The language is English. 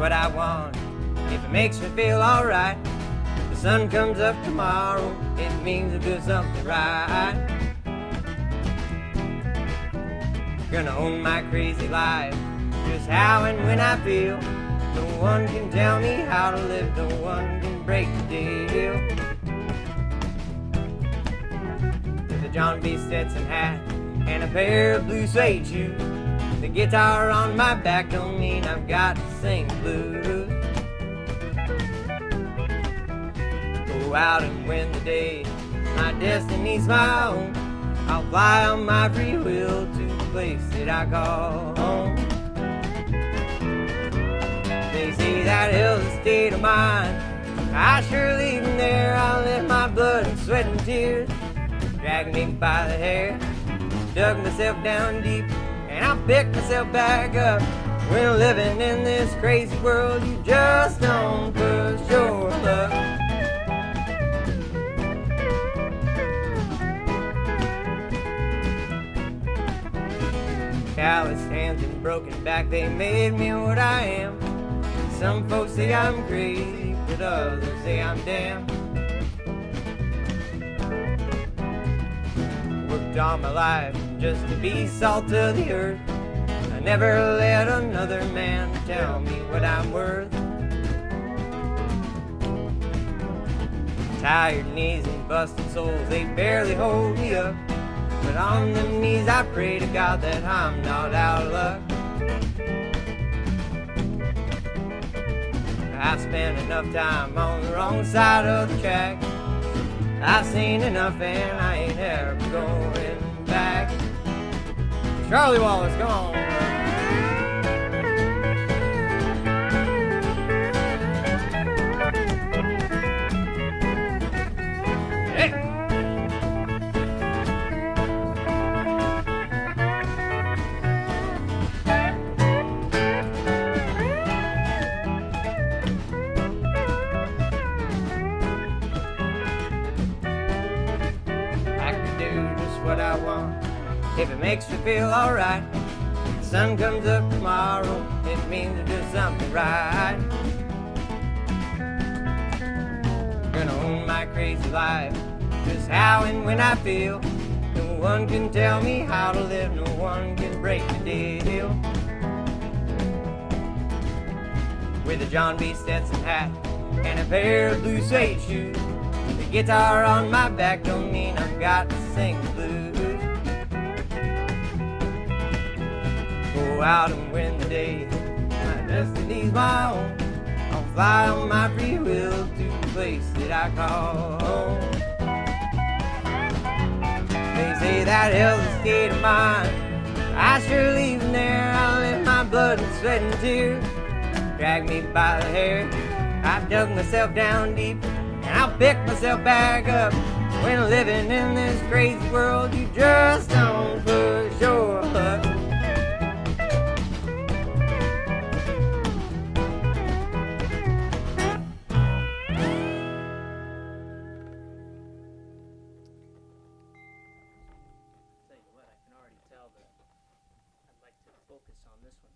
what I want. If it makes me feel alright, the sun comes up tomorrow, it means I'll do something right. Gonna own my crazy life, just how and when I feel. No one can tell me how to live, no one can break the deal. With a John B. Stetson hat and a pair of blue suede shoes, the guitar on my back don't mean I've got to sing blues. Go out and win the day, my destiny's my own. I'll fly on my free will to the place that I call home. They say that hell's a state of mind, I sure leave them there. I'll let my blood and sweat and tears drag me by the hair. Dug myself down deep and I'll pick myself back up. When living in this crazy world, you just don't push your luck. Calloused hands and broken back, they made me what I am. Some folks say I'm crazy, but others say I'm damned. Worked all my life just to be salt of the earth. I never let another man tell me what I'm worth. Tired knees and busted souls, they barely hold me up. But on them knees I pray to God that I'm not out of luck. I've spent enough time on the wrong side of the track. I've seen enough and I ain't ever going back. Charlie Wallace, come on. Hey! What I want, if it makes me feel alright. The sun comes up tomorrow, it means to do something right. Gonna own my crazy life, just how and when I feel. No one can tell me how to live, no one can break the deal. With a John B. Stetson hat and a pair of blue suede shoes, the guitar on my back don't mean I've got to sing the blues. Go out and win the day, my destiny's my own. I'll fly on my free will to the place that I call home. They say that hell's a state of mind, I sure leave them there. I'll let my blood and sweat and tears drag me by the hair. I've dug myself down deep and I'll pick myself back up. When living in this crazy world, you just don't push your luck. Tell you what, I can already tell that I'd like to focus on this one.